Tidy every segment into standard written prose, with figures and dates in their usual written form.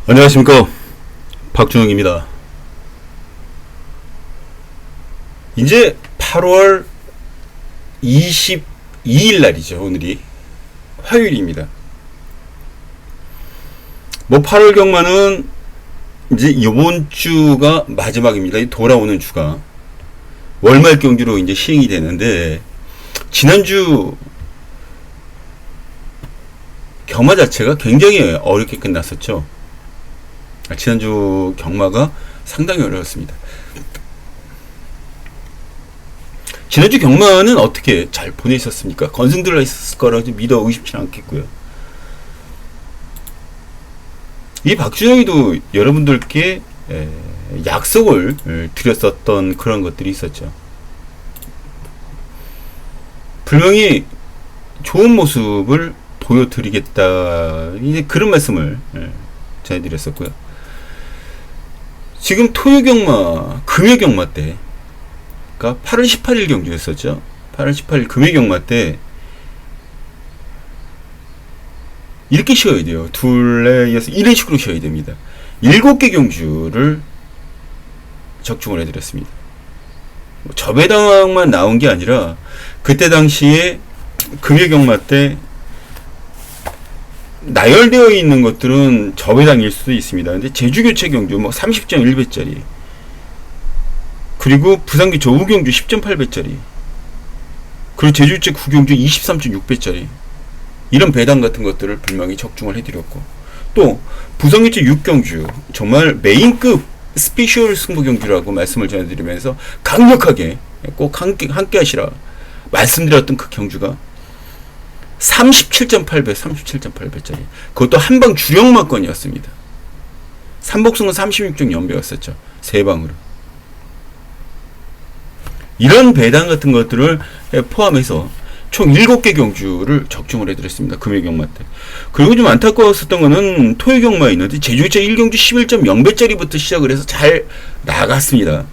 안녕하십니까, 박준영입니다. 이제 8월 22일 날이죠. 오늘이 화요일입니다. 8월 경마는 이제 이번 주가 마지막입니다. 돌아오는 주가 월말 경주로 이제 시행이 되는데, 지난주 경마 자체가 굉장히 어렵게 끝났었죠. 지난주 경마가 상당히 어려웠습니다. 지난주 경마는 어떻게 잘 보내셨습니까? 건승 들어 있었을 거라고 믿어 의심치 않겠고요. 이 박준영이도 여러분들께 약속을 드렸었던 그런 것들이 있었죠. 분명히 좋은 모습을 보여드리겠다, 이제 그런 말씀을 전해드렸었고요. 지금 토요경마, 금요경마 때, 그러니까 8월 18일 경주였었죠. 8월 18일 금요경마 때 이렇게 쉬어야 돼요. 둘레에서 이런 식으로 쉬어야 됩니다. 7개 경주를 적중을 해드렸습니다. 저배당만 나온 게 아니라 그때 당시에 금요경마 때 나열되어 있는 것들은 저배당일 수도 있습니다. 근데 제주교체 경주 30.1배짜리, 그리고 부산교체 5경주 10.8배짜리, 그리고 제주교체 9경주 23.6배짜리, 이런 배당 같은 것들을 분명히 적중을 해드렸고, 또 부산교체 6경주 정말 메인급 스페셜 승부경주라고 말씀을 전해드리면서 강력하게 꼭 함께 하시라 말씀드렸던 그 경주가 37.8배, 37.8배짜리. 그것도 한방 주력마건이었습니다. 삼복승은 36.0배였었죠. 세 방으로. 이런 배당 같은 것들을 포함해서 총 7개 경주를 적중을 해드렸습니다. 금요경마 때. 그리고 좀 안타까웠었던 거는 토요경마에 있는데 제주교체 1경주 11.0배짜리부터 시작을 해서 잘 나갔습니다.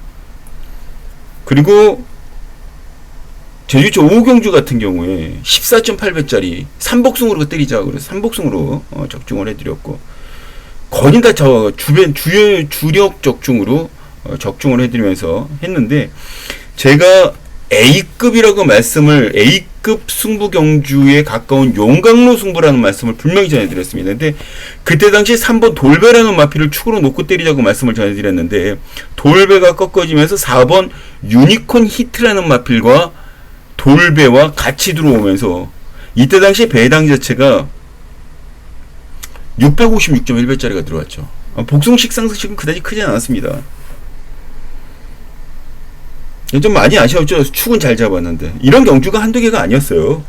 그리고 제주교체 5경주 같은 경우에 14.8배짜리 삼복승으로 때리자 그래서 삼복승으로 적중을 해드렸고, 거의 다 주력 적중으로 적중을 해드리면서 했는데, 제가 A급이라고 A급 승부 경주에 가까운 용광로 승부라는 말씀을 분명히 전해드렸습니다. 근데 그때 당시 3번 돌배라는 마피를 축으로 놓고 때리자고 말씀을 전해드렸는데, 돌배가 꺾어지면서 4번 유니콘 히트라는 마필과 돌배와 같이 들어오면서 이때 당시 배당 자체가 656.1배짜리가 들어왔죠. 복승식 상승식은 그다지 크지 않았습니다. 좀 많이 아쉬웠죠. 축은 잘 잡았는데 이런 경주가 한두 개가 아니었어요.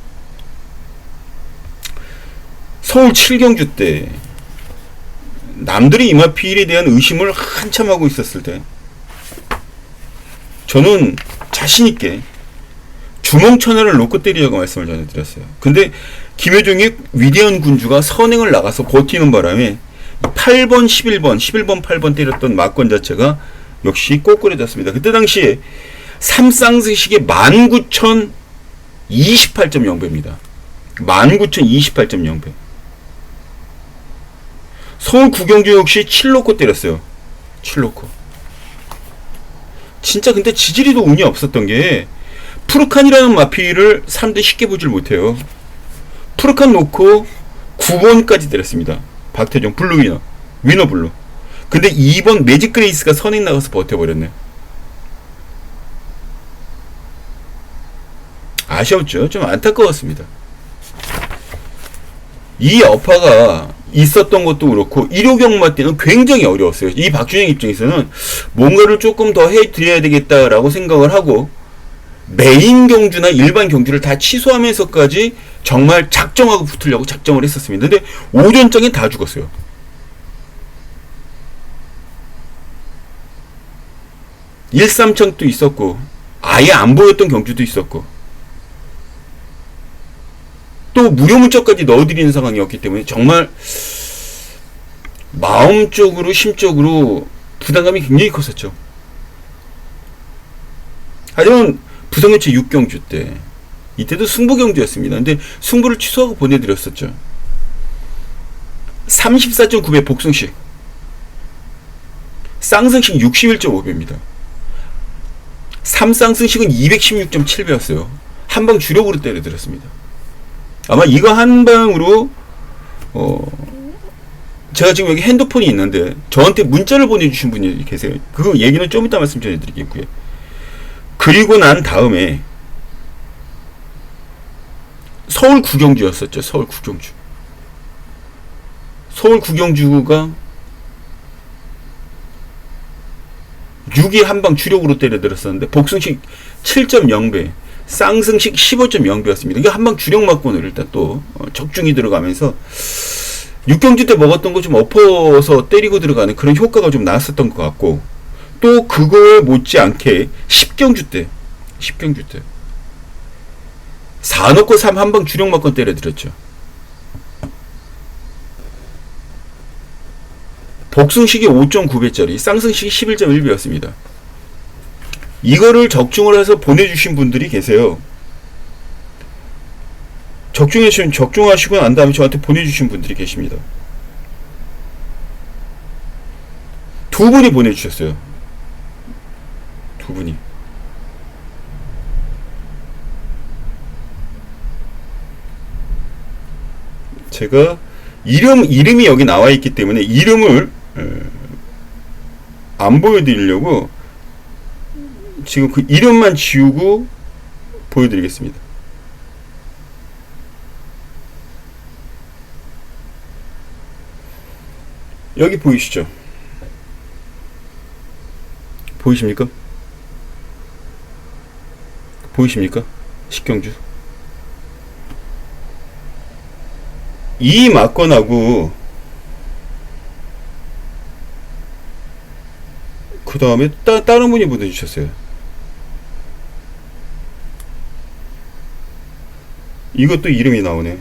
서울 7경주 때 남들이 이마필에 대한 의심을 한참 하고 있었을 때 저는 자신있게 주몽천하를 놓고 때리자고 말씀을 전해드렸어요. 근데 김효정의 위대한 군주가 선행을 나가서 버티는 바람에 8번, 11번, 8번 때렸던 마건 자체가 역시 꼬꾸라졌습니다. 그때 당시에 3쌍승식의 19,028.0배입니다. 19,028.0배. 서울 구경주 역시 7놓고 때렸어요. 7놓고. 진짜 근데 지지리도 운이 없었던 게, 푸르칸이라는 마피를 사람들이 쉽게 보질 못해요. 푸르칸 놓고 9번까지 때렸습니다. 박태종 블루 위너 블루. 근데 2번 매직 그레이스가 선행 나가서 버텨버렸네. 아쉬웠죠. 좀 안타까웠습니다. 이 여파가 있었던 것도 그렇고 1호 경마 때는 굉장히 어려웠어요. 이 박준영 입장에서는 뭔가를 조금 더 해드려야 되겠다라고 생각을 하고, 메인 경주나 일반 경주를 다 취소하면서까지 정말 작정하고 붙으려고 작정을 했었습니다. 근데 오전장에 다 죽었어요. 일삼천도 있었고 아예 안 보였던 경주도 있었고, 또 무료 문자까지 넣어드리는 상황이었기 때문에 정말 마음적으로 심적으로 부담감이 굉장히 컸었죠. 하지만 부산교체 6경주 때 이때도 승부경주였습니다. 근데 승부를 취소하고 보내드렸었죠. 34.9배 복승식. 쌍승식 61.5배입니다. 3쌍승식은 216.7배였어요. 한 방 주력으로 때려들었습니다. 아마 이거 한 방으로 제가 지금 여기 핸드폰이 있는데 저한테 문자를 보내주신 분이 계세요. 그 얘기는 좀 이따 말씀 전해드리겠고요. 그리고 난 다음에 서울 구경주였었죠. 서울 구경주. 서울 구경주가 6위 한방 주력으로 때려들었었는데 복승식 7.0배, 쌍승식 15.0배였습니다. 이게 한방 주력 맞고는 일단 또 적중이 들어가면서 6경주 때 먹었던 거 좀 엎어서 때리고 들어가는 그런 효과가 좀 나왔었던 것 같고, 또 그거에 못지않게 10경주 때 4 넣고 3 한방 주력 맞고 때려들었죠. 복승식이 5.9배짜리, 쌍승식이 11.1배였습니다. 이거를 적중을 해서 보내주신 분들이 계세요. 적중하시고 난 다음에 저한테 보내주신 분들이 계십니다. 두 분이 보내주셨어요. 두 분이. 제가 이름이 여기 나와 있기 때문에 이름을 안 보여드리려고 지금 그 이름만 지우고 보여드리겠습니다. 여기 보이시죠? 보이십니까? 보이십니까? 식경주. 이 막건하고 그 다음에 다른 분이 보내주셨어요. 이것도 이름이 나오네.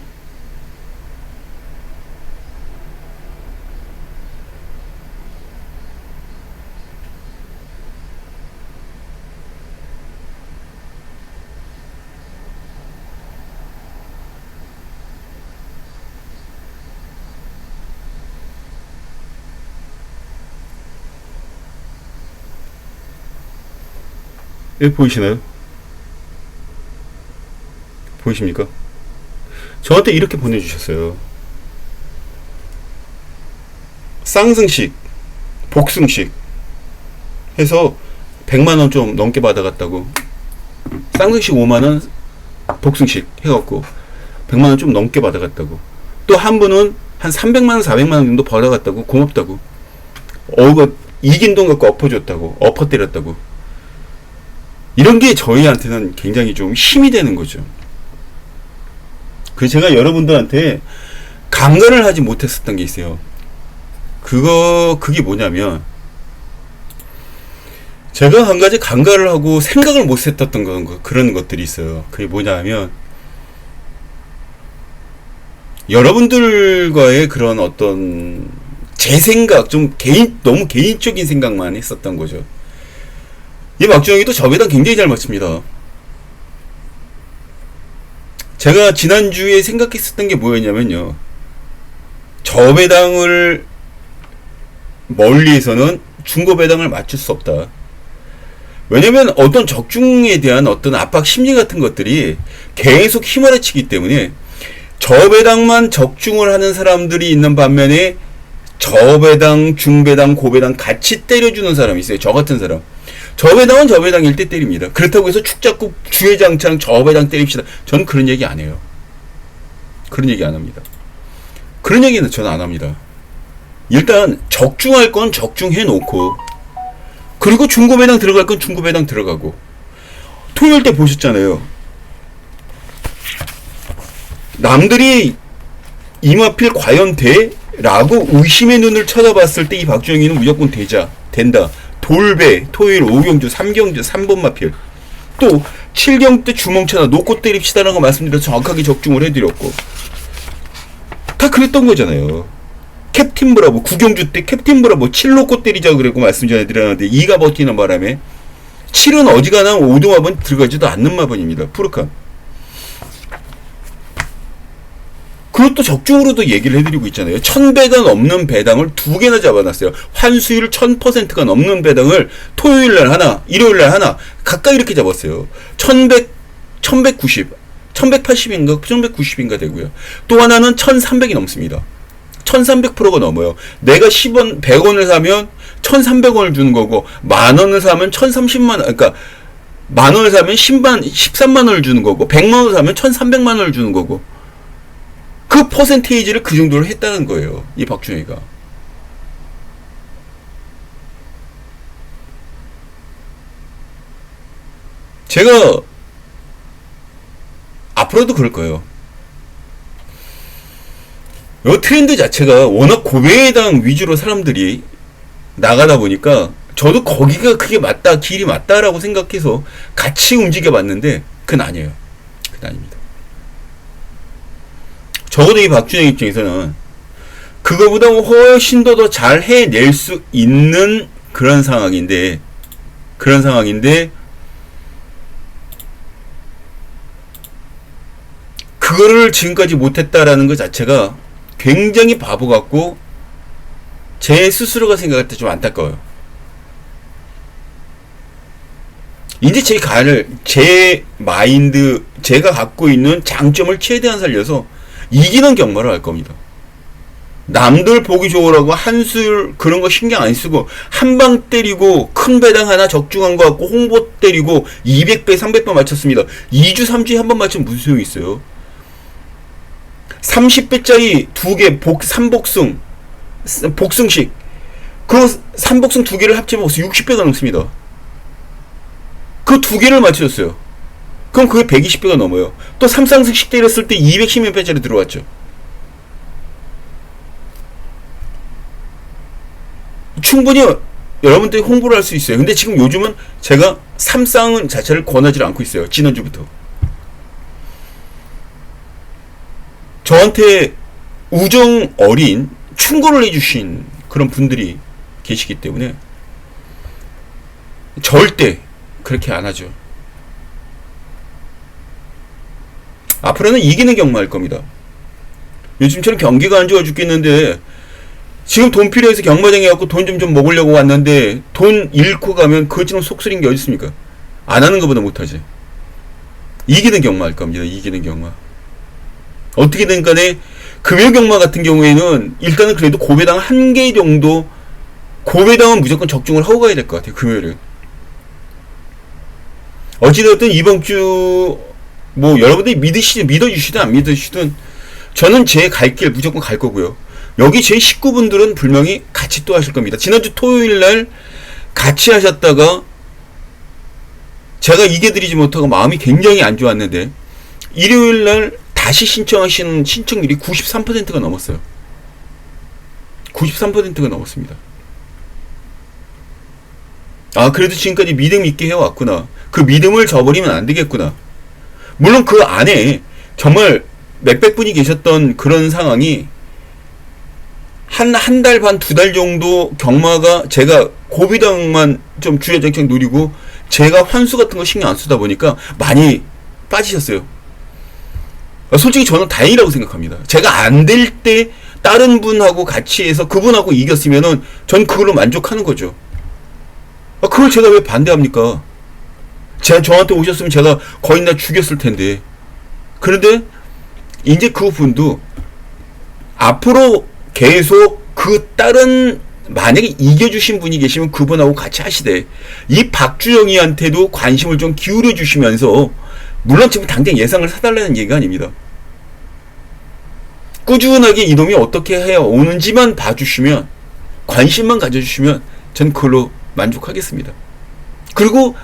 여기 보이시나요? 보이십니까? 저한테 이렇게 보내주셨어요. 쌍승식, 복승식 해서 100만원 좀 넘게 받아갔다고. 쌍승식 5만원, 복승식 해갖고 100만원 좀 넘게 받아갔다고. 또 한 분은 한 300만원, 400만원 정도 받아갔다고. 고맙다고. 이긴 돈 갖고 엎어줬다고. 엎어 때렸다고. 이런 게 저희한테는 굉장히 좀 힘이 되는 거죠. 그래서 제가 여러분들한테 강간을 하지 못했었던 게 있어요. 그게 뭐냐면, 제가 한 가지 강간을 하고 생각을 못 했었던 그런 것들이 있어요. 그게 뭐냐면, 여러분들과의 그런 어떤 제 생각, 너무 개인적인 생각만 했었던 거죠. 이 박주영이도 저 배당 굉장히 잘 맞춥니다. 제가 지난주에 생각했었던 게 뭐였냐면요. 저 배당을 멀리에서는 중고 배당을 맞출 수 없다. 왜냐면 어떤 적중에 대한 어떤 압박 심리 같은 것들이 계속 휘몰아치기 때문에 저 배당만 적중을 하는 사람들이 있는 반면에 저 배당, 중배당, 고배당 같이 때려주는 사람이 있어요. 저 같은 사람. 저 배당은 저 배당일 때 때립니다. 그렇다고 해서 축자국 주회장창 저 배당 때립시다. 저는 그런 얘기 안 해요. 그런 얘기 안 합니다. 그런 얘기는 저는 안 합니다. 일단 적중할 건 적중해 놓고, 그리고 중고배당 들어갈 건 중고배당 들어가고. 토요일 때 보셨잖아요. 남들이 이마필 과연 돼? 라고 의심의 눈을 쳐다봤을 때 이 박주영이는 무조건 된다. 돌배, 토요일 5경주, 3경주, 3번 마필. 또 7경 때 주몽차나 놓고 때립시다라는 거 말씀드려서 정확하게 적중을 해드렸고. 다 그랬던 거잖아요. 캡틴 브라보 9경주 때 캡틴 브라보 7 놓고 때리자 그랬고 말씀 전해드렸는데 2가 버티는 바람에 7은 어지간한 5등마번 들어가지도 않는 마번입니다. 푸르칸. 그것도 적중으로도 얘기를 해드리고 있잖아요. 1000배가 넘는 배당을 2개나 잡아놨어요. 환수율 1000%가 넘는 배당을 토요일날 하나, 일요일날 하나, 각각 이렇게 잡았어요. 1190, 1180인가, 1190인가 되고요. 또 하나는 1300이 넘습니다. 1300%가 넘어요. 내가 10원, 100원을 사면 1300원을 주는 거고, 만원을 사면 1030만원, 그러니까, 만원을 사면 13만원을 주는 거고, 100만원을 사면 1300만원을 주는 거고, 그 퍼센테이지를 그 정도로 했다는 거예요. 이 박준혜가. 제가 앞으로도 그럴 거예요. 이 트렌드 자체가 워낙 고배당 위주로 사람들이 나가다 보니까 저도 거기가 그게 맞다, 길이 맞다라고 생각해서 같이 움직여 봤는데 그건 아니에요. 그건 아닙니다. 적어도 이 박준영 입장에서는 그거보다 훨씬 더 잘 해낼 수 있는 그런 상황인데 그거를 지금까지 못했다라는 것 자체가 굉장히 바보 같고 제 스스로가 생각할 때 좀 안타까워요. 이제 제 마인드, 제가 갖고 있는 장점을 최대한 살려서 이기는 경마를 할 겁니다. 남들 보기 좋으라고 한술 그런 거 신경 안 쓰고 한 방 때리고 큰 배당 하나 적중한 거 갖고 홍보 때리고 200배 300배 맞췄습니다. 2주 3주에 한 번 맞추면 무슨 소용이 있어요. 30배짜리 2개 복승식 그 3복승 2개를 합치면 60배가 넘습니다. 그 2개를 맞추셨어요. 그럼 그게 120배가 넘어요. 또 3상승식 때렸을 때 210몇 배짜리 들어왔죠. 충분히 여러분들이 홍보를 할 수 있어요. 근데 지금 요즘은 제가 3쌍은 자체를 권하지 않고 있어요. 지난주부터. 저한테 우정 어린 충고를 해주신 그런 분들이 계시기 때문에 절대 그렇게 안 하죠. 앞으로는 이기는 경마할 겁니다. 요즘처럼 경기가 안 좋아 죽겠는데 지금 돈 필요해서 경마장에 갖고 돈 좀 먹으려고 왔는데 돈 잃고 가면 그것처럼 속쓰린 게 어디 있습니까? 안 하는 것보다 못하지. 이기는 경마할 겁니다. 이기는 경마. 어떻게든 간에 금요 경마 같은 경우에는 일단은 그래도 고배당 1개 정도, 고배당은 무조건 적중을 하고 가야 될 것 같아요. 금요일은. 어찌되었든 이번 주 뭐 여러분들이 믿어주시든 안 믿어주시든 저는 제 갈 길 무조건 갈 거고요. 여기 제 식구분들은 분명히 같이 또 하실 겁니다. 지난주 토요일날 같이 하셨다가 제가 이겨드리지 못하고 마음이 굉장히 안 좋았는데 일요일날 다시 신청하시는 신청률이 93%가 넘었어요. 93%가 넘었습니다. 아, 그래도 지금까지 믿음 있게 해왔구나. 그 믿음을 저버리면 안 되겠구나. 물론 그 안에 정말 몇백 분이 계셨던 그런 상황이 한 달 반, 2달 정도 경마가 제가 고비당만 좀 주저쟁쟁 누리고 제가 환수 같은 거 신경 안 쓰다 보니까 많이 빠지셨어요. 솔직히 저는 다행이라고 생각합니다. 제가 안 될 때 다른 분하고 같이 해서 그분하고 이겼으면은 전 그걸로 만족하는 거죠. 그걸 제가 왜 반대합니까? 저한테 오셨으면 제가 거의 다 죽였을 텐데. 그런데 이제 그분도 앞으로 계속 그 다른 만약에 이겨주신 분이 계시면 그분하고 같이 하시되 이 박주영이한테도 관심을 좀 기울여 주시면서 물론 지금 당장 예상을 사달라는 얘기가 아닙니다. 꾸준하게 이놈이 어떻게 해야 오는지만 봐주시면 관심만 가져주시면 전 그걸로 만족하겠습니다. 그리고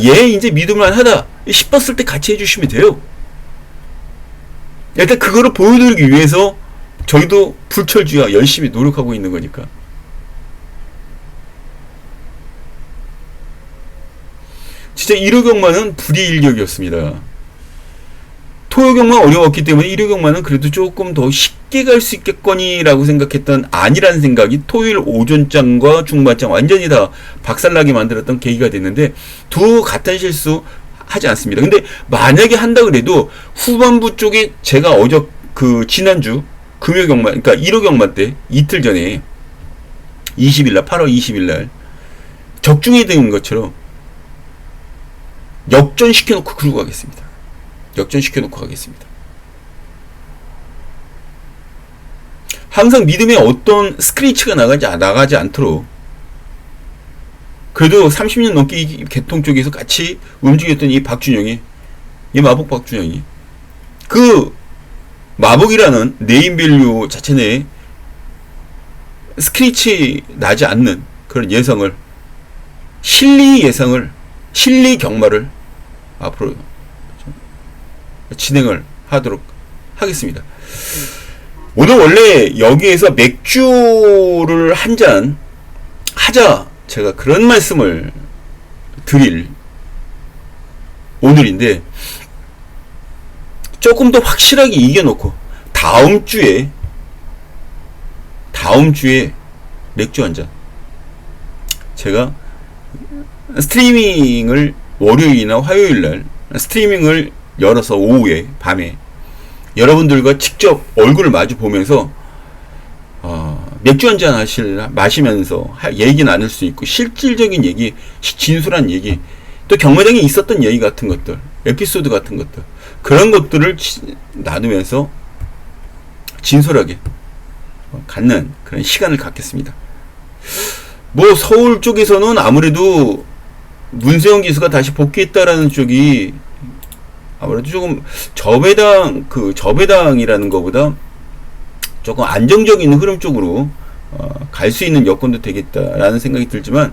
얘 이제 믿을만 하다 싶었을 때 같이 해주시면 돼요. 일단 그거를 보여드리기 위해서 저희도 불철주야 열심히 노력하고 있는 거니까. 진짜 일요경마는 불이일격이었습니다. 토요경마 어려웠기 때문에 일요경마는 그래도 조금 더 쉽게 갈 수 있겠거니라고 생각했던 아니라는 생각이 토요일 오전장과 중반장 완전히 다 박살나게 만들었던 계기가 됐는데 두 같은 실수 하지 않습니다. 근데 만약에 한다 그래도 후반부 쪽에 제가 그 지난주 금요 경마, 그러니까 1호 경마 때 이틀 전에 20일날 8월 20일날 적중이 된 것처럼 역전시켜놓고 그러고 가겠습니다. 역전시켜놓고 가겠습니다. 항상 믿음에 어떤 스크래치가 나가지 않도록 그래도 30년 넘게 이 개통 쪽에서 같이 움직였던 이 박준영이, 이 마복 박준영이 그 마복이라는 네임밸류 자체 내에 스크래치 나지 않는 그런 예상을, 실리 예상을, 실리 경마를 앞으로 진행을 하도록 하겠습니다. 오늘 원래 여기에서 맥주를 한 잔 하자, 제가 그런 말씀을 드릴 오늘인데, 조금 더 확실하게 이겨놓고 다음 주에 맥주 한 잔, 제가 스트리밍을 월요일이나 화요일날 스트리밍을 열어서 오후에, 밤에 여러분들과 직접 얼굴을 마주 보면서 맥주 한잔 마시면서 얘기 나눌 수 있고, 실질적인 얘기, 진솔한 얘기, 또 경마장에 있었던 얘기 같은 것들, 에피소드 같은 것들, 그런 것들을 나누면서 진솔하게 갖는 그런 시간을 갖겠습니다. 뭐 서울 쪽에서는 아무래도 문세영 기수가 다시 복귀했다라는 쪽이 아무래도 조금 저배당이라는 것보다 조금 안정적인 흐름 쪽으로 갈 수 있는 여건도 되겠다라는 생각이 들지만,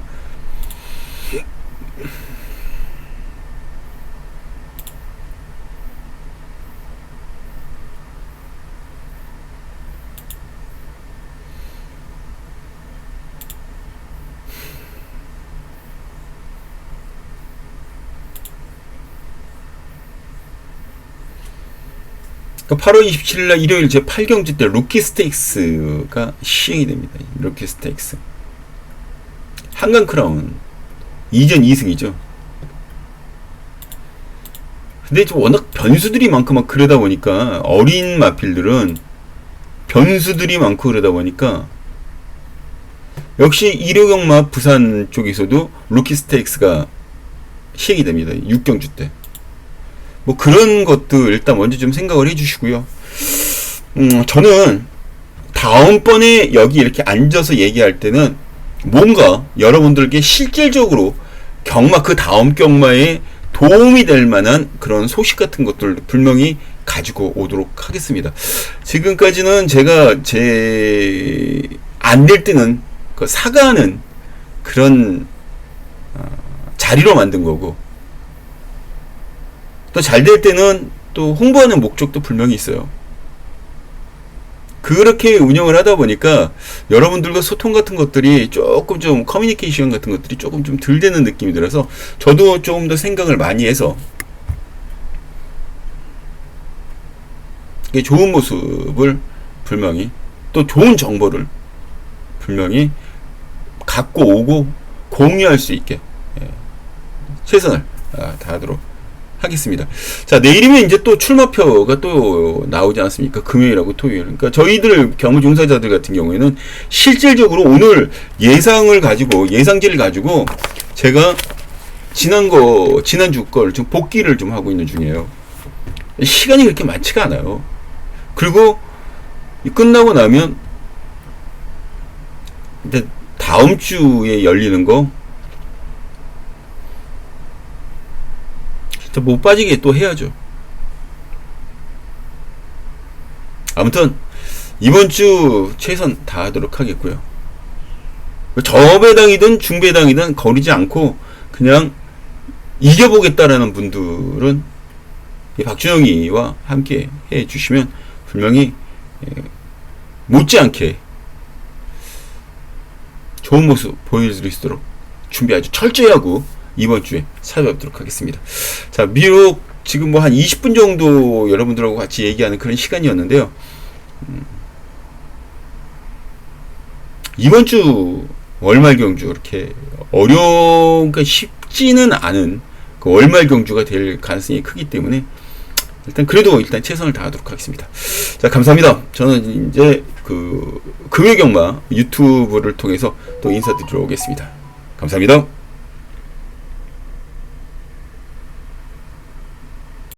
그러니까 8월 27일날 일요일 제 8경주 때 루키 스테이크스가 시행이 됩니다. 루키 스테이크스 한강 크라운 2전 2승이죠. 근데 워낙 변수들이 많고 막 그러다 보니까, 어린 마필들은 변수들이 많고 그러다 보니까, 역시 1호 경마 부산 쪽에서도 루키 스테이크스가 시행이 됩니다. 6경주 때. 뭐 그런 것도 일단 먼저 좀 생각을 해주시고요. 저는 다음번에 여기 이렇게 앉아서 얘기할 때는 뭔가 여러분들께 실질적으로 경마, 그 다음 경마에 도움이 될 만한 그런 소식 같은 것들 분명히 가지고 오도록 하겠습니다. 지금까지는 제가 안 될 때는 사과하는 그런 자리로 만든 거고, 또 잘 될 때는 또 홍보하는 목적도 분명히 있어요. 그렇게 운영을 하다 보니까 여러분들과 소통 같은 것들이 조금 좀, 커뮤니케이션 같은 것들이 조금 좀 덜 되는 느낌이 들어서, 저도 조금 더 생각을 많이 해서 좋은 모습을 분명히, 또 좋은 정보를 분명히 갖고 오고 공유할 수 있게 최선을 다하도록 하겠습니다. 자, 내일이면 이제 또 출마표가 또 나오지 않습니까? 금요일하고 토요일. 그러니까 저희들 경무 종사자들 같은 경우에는 실질적으로 오늘 예상지를 가지고 제가 지난주 걸 좀 복기를 좀 하고 있는 중이에요. 시간이 그렇게 많지가 않아요. 그리고 끝나고 나면 이제 다음 주에 열리는 거 못 빠지게 또 해야죠. 아무튼 이번 주 최선 다하도록 하겠고요. 저배당이든 중배당이든 거리지 않고 그냥 이겨보겠다라는 분들은 박준영이와 함께 해주시면 분명히 못지않게 좋은 모습 보여드릴 수 있도록 준비 아주 철저히 하고 이번 주에 찾아뵙도록 하겠습니다. 자, 비록 지금 뭐 한 20분 정도 여러분들하고 같이 얘기하는 그런 시간이었는데요. 이번 주 월말 경주 이렇게 쉽지는 않은 그 월말 경주가 될 가능성이 크기 때문에 일단 그래도 일단 최선을 다하도록 하겠습니다. 자, 감사합니다. 저는 이제 그 금요경마 유튜브를 통해서 또 인사드리러 오겠습니다. 감사합니다.